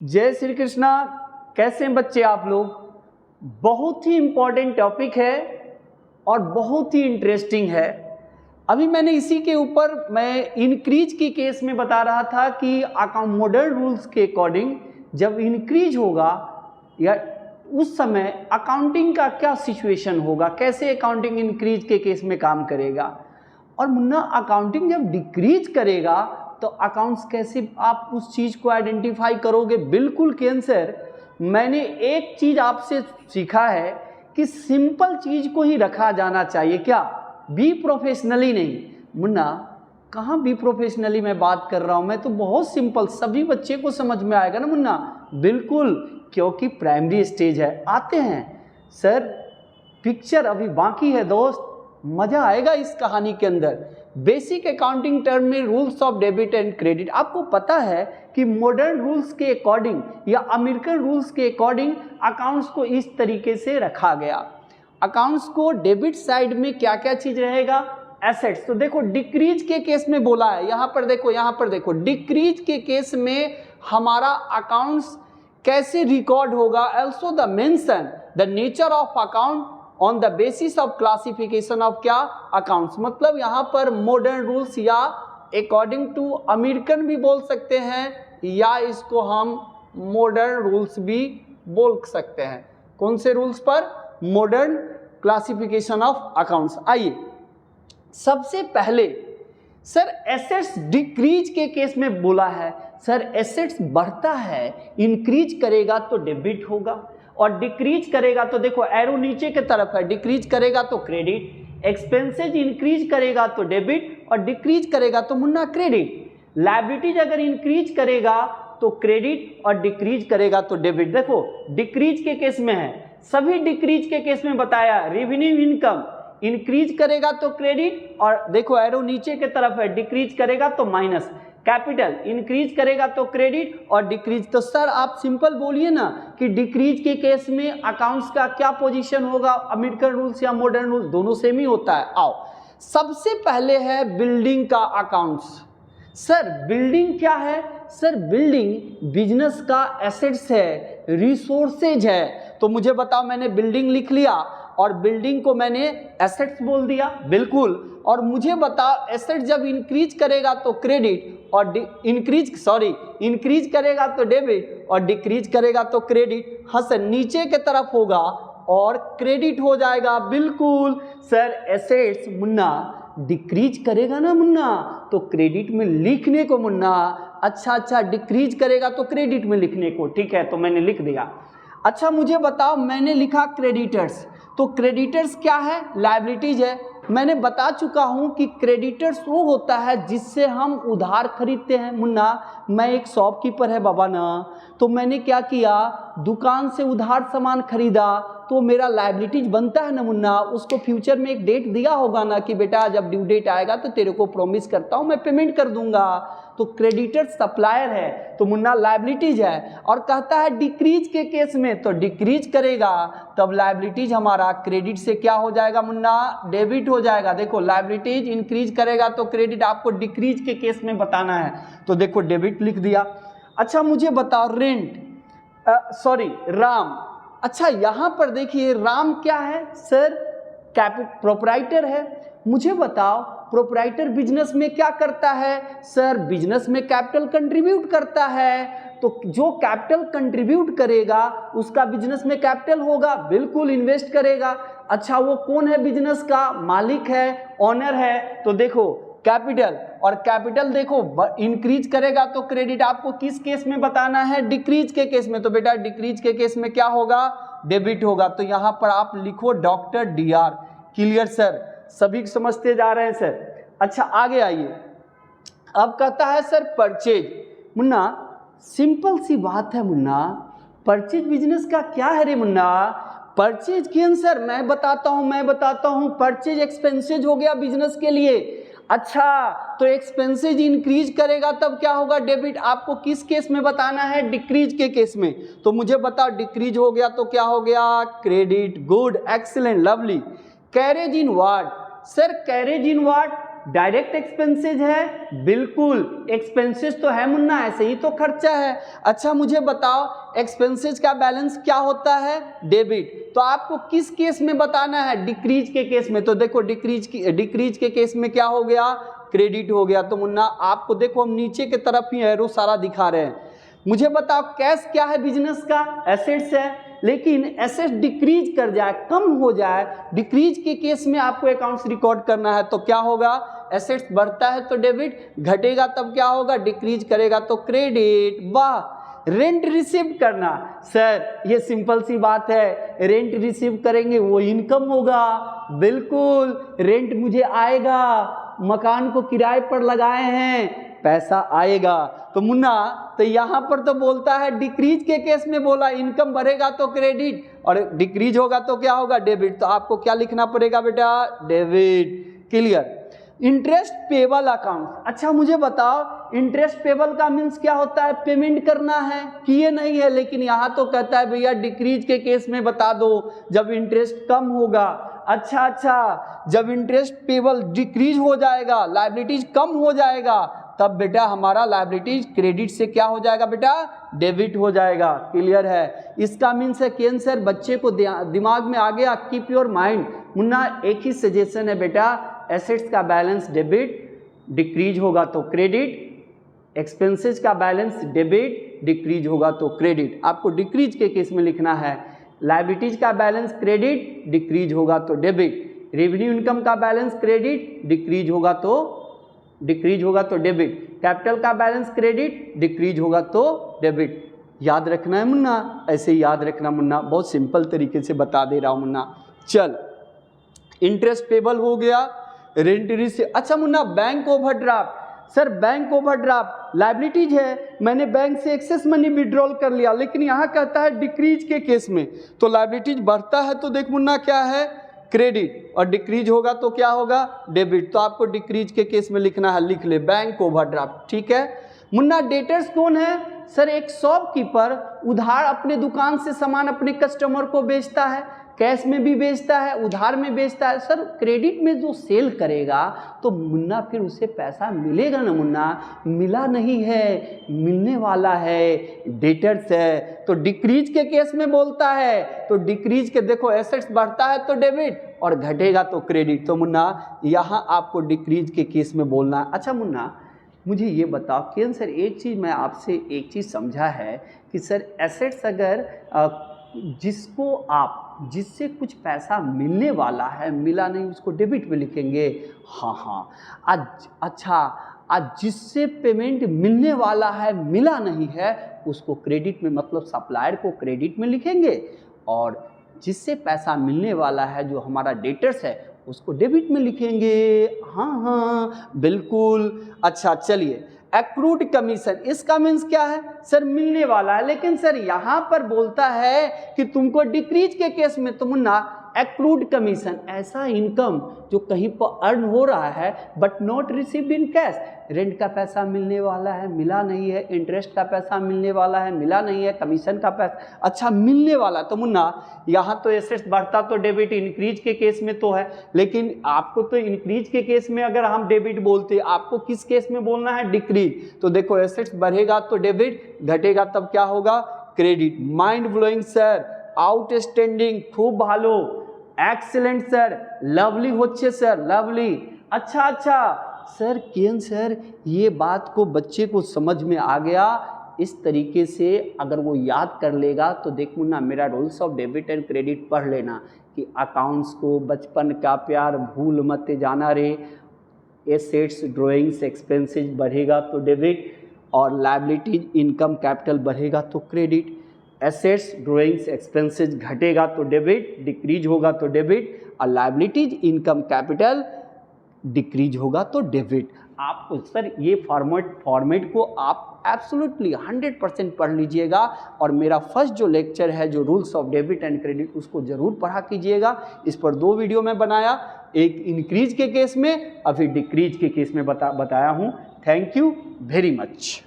जय श्री कृष्णा। कैसे हैं बच्चे आप लोग? बहुत ही इम्पॉर्टेंट टॉपिक है और बहुत ही इंटरेस्टिंग है। अभी मैंने इसी के ऊपर मैं इंक्रीज की केस में बता रहा था कि मॉडर्न रूल्स के अकॉर्डिंग जब इंक्रीज होगा या उस समय अकाउंटिंग का क्या सिचुएशन होगा, कैसे अकाउंटिंग इंक्रीज के केस में काम करेगा। और मुन्ना अकाउंटिंग जब डिक्रीज करेगा तो अकाउंट्स कैसे आप उस चीज़ को आइडेंटिफाई करोगे? बिल्कुल कैंसर। मैंने एक चीज़ आपसे सीखा है कि सिंपल चीज़ को ही रखा जाना चाहिए। क्या? बी प्रोफेशनली नहीं। मुन्ना कहाँ बी प्रोफेशनली मैं बात कर रहा हूँ, मैं तो बहुत सिंपल, सभी बच्चे को समझ में आएगा ना मुन्ना। बिल्कुल, क्योंकि प्राइमरी स्टेज है। आते हैं सर, पिक्चर अभी बाकी है दोस्त, मजा आएगा इस कहानी के अंदर। बेसिक अकाउंटिंग टर्म में rules of debit and credit. आपको पता है कि मॉडर्न रूल्स के अकॉर्डिंग या अमेरिकन रूल्स के अकॉर्डिंग अकाउंट्स को इस तरीके से रखा गया। अकाउंट्स को डेबिट साइड में क्या क्या चीज रहेगा? एसेट्स। तो देखो डिक्रीज के केस में बोला है, यहाँ पर देखो डिक्रीज के केस में हमारा अकाउंट्स कैसे रिकॉर्ड होगा। Also the mention the nature of account on the basis of classification of क्या? अकाउंट्स। मतलब यहाँ पर मॉडर्न रूल्स या अकॉर्डिंग टू अमेरिकन भी बोल सकते हैं या इसको हम मॉडर्न रूल्स भी बोल सकते हैं। कौन से रूल्स पर? Modern classification of accounts. आइए सबसे पहले सर एसेट्स डिक्रीज के केस में बोला है। सर एसेट्स बढ़ता है, इंक्रीज करेगा तो डेबिट होगा और डिक्रीज करेगा तो देखो एरो नीचे की तरफ है, डिक्रीज करेगा तो क्रेडिट। एक्सपेंसेज इंक्रीज करेगा तो डेबिट और डिक्रीज करेगा तो मुन्ना क्रेडिट। लायबिलिटीज अगर इंक्रीज करेगा तो क्रेडिट और डिक्रीज करेगा तो डेबिट। देखो डिक्रीज के केस में है, सभी डिक्रीज के केस में बताया। रेवेन्यू इनकम इंक्रीज करेगा तो क्रेडिट और देखो एरो नीचे की तरफ है, डिक्रीज करेगा तो माइनस। कैपिटल इंक्रीज करेगा तो क्रेडिट और डिक्रीज। तो सर आप सिंपल बोलिए ना कि डिक्रीज के केस में अकाउंट्स का क्या पोजीशन होगा? अमेरिकन रूल्स या मॉडर्न रूल्स, दोनों सेम ही होता है। आओ सबसे पहले है बिल्डिंग का अकाउंट्स। सर बिल्डिंग क्या है? सर बिल्डिंग बिजनेस का एसेट्स है, रिसोर्सेज है। तो मुझे बताओ, मैंने बिल्डिंग लिख लिया और बिल्डिंग को मैंने एसेट्स बोल दिया। बिल्कुल। और मुझे बताओ एसेट जब इंक्रीज करेगा तो क्रेडिट और इंक्रीज करेगा तो डेबिट और डिक्रीज करेगा तो क्रेडिट। हाँ सर, नीचे की तरफ होगा और क्रेडिट हो जाएगा। बिल्कुल सर, एसेट्स मुन्ना डिक्रीज करेगा ना मुन्ना तो क्रेडिट में लिखने को मुन्ना। अच्छा, डिक्रीज करेगा तो क्रेडिट में लिखने को। ठीक है, तो मैंने लिख दिया। अच्छा मुझे बताओ, मैंने लिखा क्रेडिटर्स, तो क्रेडिटर्स क्या है? लायबिलिटीज है। मैंने बता चुका हूं कि क्रेडिटर्स वो होता है जिससे हम उधार खरीदते हैं। मुन्ना मैं एक शॉपकीपर है बाबा ना, तो मैंने क्या किया, दुकान से उधार सामान खरीदा तो मेरा लायबिलिटीज बनता है ना मुन्ना। उसको फ्यूचर में एक डेट दिया होगा ना कि बेटा जब ड्यू डेट आएगा तो तेरे को प्रॉमिस करता हूं मैं पेमेंट कर दूंगा। तो क्रेडिटर सप्लायर है तो मुन्ना लायबिलिटीज है। और कहता है डिक्रीज के केस में, तो डिक्रीज करेगा तब लायबिलिटीज हमारा क्रेडिट से क्या हो जाएगा मुन्ना? डेबिट हो जाएगा। देखो लायबिलिटीज इंक्रीज करेगा तो क्रेडिट, आपको डिक्रीज के केस में बताना है तो देखो डेबिट लिख दिया। अच्छा मुझे बताओ राम। अच्छा यहाँ पर देखिए राम क्या है? सर प्रोपराइटर है। मुझे बताओ प्रोपराइटर बिजनेस में क्या करता है? सर बिजनेस में कैपिटल कंट्रीब्यूट करता है। तो जो कैपिटल कंट्रीब्यूट करेगा उसका बिजनेस में कैपिटल होगा। बिल्कुल, इन्वेस्ट करेगा। अच्छा वो कौन है? बिजनेस का मालिक है, ऑनर है। तो देखो कैपिटल और कैपिटल देखो इंक्रीज करेगा तो क्रेडिट। आपको किस केस में बताना है? डिक्रीज के केस में। तो बेटा डिक्रीज के केस में क्या होगा? डेबिट होगा। तो यहां पर आप लिखो डॉक्टर DR। Clear sir? सभी समझते जा रहे हैं सर? अच्छा आगे आइए। अब कहता है सर परचेज। मुन्ना सिंपल सी बात है मुन्ना, परचेज बिजनेस का क्या है रे मुन्ना? परचेज की आंसर मैं बताता हूं। परचेज एक्सपेंसेज हो गया बिजनेस के लिए। अच्छा तो एक्सपेंसेज इंक्रीज करेगा तब क्या होगा? डेबिट। आपको किस केस में बताना है? डिक्रीज के केस में। तो मुझे बताओ डिक्रीज हो गया तो क्या हो गया? Credit. Good, excellent, lovely. Carriage in what? Sir carriage in what? Direct expenses है, बिल्कुल एक्सपेंसेस तो है मुन्ना, ऐसे ही तो खर्चा है। अच्छा मुझे बताओ एक्सपेंसेस का बैलेंस क्या होता है, डेबिट। तो आपको किस केस में बताना है, डिक्रीज के केस में। तो देखो डिक्रीज के केस में क्या हो गया, क्रेडिट हो गया। तो मुन्ना आपको देखो हम नीचे की तरफ ही एरो सारा दिखा रहे हैं। मुझे बताओ कैश क्या है, बिजनेस का एसेट्स है, लेकिन एसेट डिक्रीज कर जाए, कम हो जाए, डिक्रीज के केस में आपको अकाउंट्स रिकॉर्ड करना है। तो क्या होगा, एसेट्स बढ़ता है तो डेबिट, घटेगा तब क्या होगा, डिक्रीज करेगा तो क्रेडिट। वाह, रेंट रिसीव करना, सर ये सिंपल सी बात है, रेंट रिसीव करेंगे वो इनकम होगा, बिल्कुल रेंट मुझे आएगा, मकान को किराए पर लगाए हैं, पैसा आएगा। तो मुन्ना तो यहां पर तो बोलता है डिक्रीज के केस में बोला इनकम बढ़ेगा तो क्रेडिट और डिक्रीज होगा तो क्या होगा, डेबिट। तो आपको क्या लिखना पड़ेगा बेटा, debit. Clear. Interest payable account. अच्छा मुझे बताओ इंटरेस्ट पेबल का मीन्स क्या होता है, पेमेंट करना है, किए नहीं है, लेकिन यहाँ तो कहता है भैया डिक्रीज के केस में बता दो जब इंटरेस्ट कम होगा। अच्छा, जब इंटरेस्ट पेबल डिक्रीज हो जाएगा, लायबिलिटीज कम हो जाएगा, तब बेटा हमारा लायबिलिटीज क्रेडिट से क्या हो जाएगा बेटा, डेबिट हो जाएगा। क्लियर है। इसका मीन्स है कि सर बच्चे को दिमाग में आ गया, कीप योर माइंड। मुन्ना एक ही सजेशन है बेटा, एसेट्स का बैलेंस डेबिट, डिक्रीज होगा तो क्रेडिट, एक्सपेंसेस का बैलेंस डेबिट, डिक्रीज होगा तो क्रेडिट। आपको डिक्रीज के केस में लिखना है, लायबिलिटीज का बैलेंस क्रेडिट, डिक्रीज होगा तो डेबिट, रेवेन्यू इनकम का बैलेंस क्रेडिट, डिक्रीज होगा तो डेबिट, कैपिटल का बैलेंस क्रेडिट, डिक्रीज होगा तो डेबिट। याद रखना है मुन्ना, ऐसे याद रखना मुन्ना, बहुत सिंपल तरीके से बता दे रहा हूं मुन्ना। चल, इंटरेस्ट पेबल हो गया, रेंट रिसीव। अच्छा Munna bank overdraft, sir bank overdraft liabilities है, मैंने बैंक से एक्सेस मनी विड्रॉल कर लिया, लेकिन यहाँ कहता है डिक्रीज के केस में, तो लायबिलिटीज बढ़ता है तो देख मुन्ना क्या है, क्रेडिट, और डिक्रीज होगा तो क्या होगा, डेबिट। तो आपको डिक्रीज के केस में लिखना है, लिख ले बैंक ओवरड्राफ्ट। ठीक है मुन्ना। डेटर्स कौन है, सर एक शॉपकीपर उधार अपने दुकान से सामान अपने कस्टमर को बेचता है, कैश में भी बेचता है, उधार में बेचता है। सर क्रेडिट में जो सेल करेगा तो मुन्ना फिर उसे पैसा मिलेगा ना मुन्ना, मिला नहीं है, मिलने वाला है, डेटर्स है। तो डिक्रीज के केस में बोलता है, तो डिक्रीज के देखो एसेट्स बढ़ता है तो डेबिट और घटेगा तो क्रेडिट। तो मुन्ना यहाँ आपको डिक्रीज के केस में बोलना है। अच्छा मुन्ना मुझे ये बताओ कि सर एक चीज़ मैं आपसे एक चीज़ समझा है कि सर एसेट्स अगर जिससे कुछ पैसा मिलने वाला है, मिला नहीं, उसको डेबिट में लिखेंगे। हाँ, आज जिससे पेमेंट मिलने वाला है, मिला नहीं है, उसको क्रेडिट में, मतलब सप्लायर को क्रेडिट में लिखेंगे, और जिससे पैसा मिलने वाला है जो हमारा डेटर्स है उसको डेबिट में लिखेंगे। हाँ बिल्कुल। अच्छा चलिए, एक्रूड कमीशन, इसका मीन्स क्या है, सर मिलने वाला है, लेकिन सर यहाँ पर बोलता है कि तुमको डिक्रीज के केस में, तो मुन्ना एक्रूड कमीशन ऐसा इनकम जो कहीं पर अर्न हो रहा है but not received in cash. Rent का पैसा मिलने वाला है, मिला नहीं है, इंटरेस्ट का पैसा मिलने वाला है, मिला नहीं है, कमीशन का पैसा अच्छा मिलने वाला। तो मुन्ना यहाँ तो एसेट्स बढ़ता तो डेबिट इंक्रीज के केस में तो है, लेकिन आपको तो इंक्रीज के केस में अगर हम डेबिट बोलते, आपको किस केस में बोलना है, डिक्रीज। तो देखो एसेट्स बढ़ेगा तो डेबिट, घटेगा तब क्या होगा, credit. Mind blowing sir, outstanding, खूब भालो, एक्सीलेंट सर, लवली होच्छे सर, लवली। अच्छा सर केन सर ये बात को बच्चे को समझ में आ गया, इस तरीके से अगर वो याद कर लेगा तो देख मुन्ना मेरा rules of debit and credit पढ़ लेना कि अकाउंट्स को बचपन का प्यार भूल मत जाना रे। एसेट्स ड्राइंग्स एक्सपेंसेस बढ़ेगा तो डेबिट, और लायबिलिटीज इनकम कैपिटल बढ़ेगा तो क्रेडिट। एसेट्स ड्राइंग्स एक्सपेंसेस घटेगा तो डेबिट, डिक्रीज होगा तो डेबिट, और लायबिलिटीज इनकम कैपिटल डिक्रीज होगा तो डेबिट। आपको सर ये फॉर्मेट को आप एब्सोल्युटली 100% पढ़ लीजिएगा, और मेरा फर्स्ट जो लेक्चर है जो rules of debit and credit उसको ज़रूर पढ़ा कीजिएगा। इस पर 2 वीडियो मैं बनाया, एक इंक्रीज के केस में, अभी डिक्रीज के केस में बताया हूँ। Thank you very much.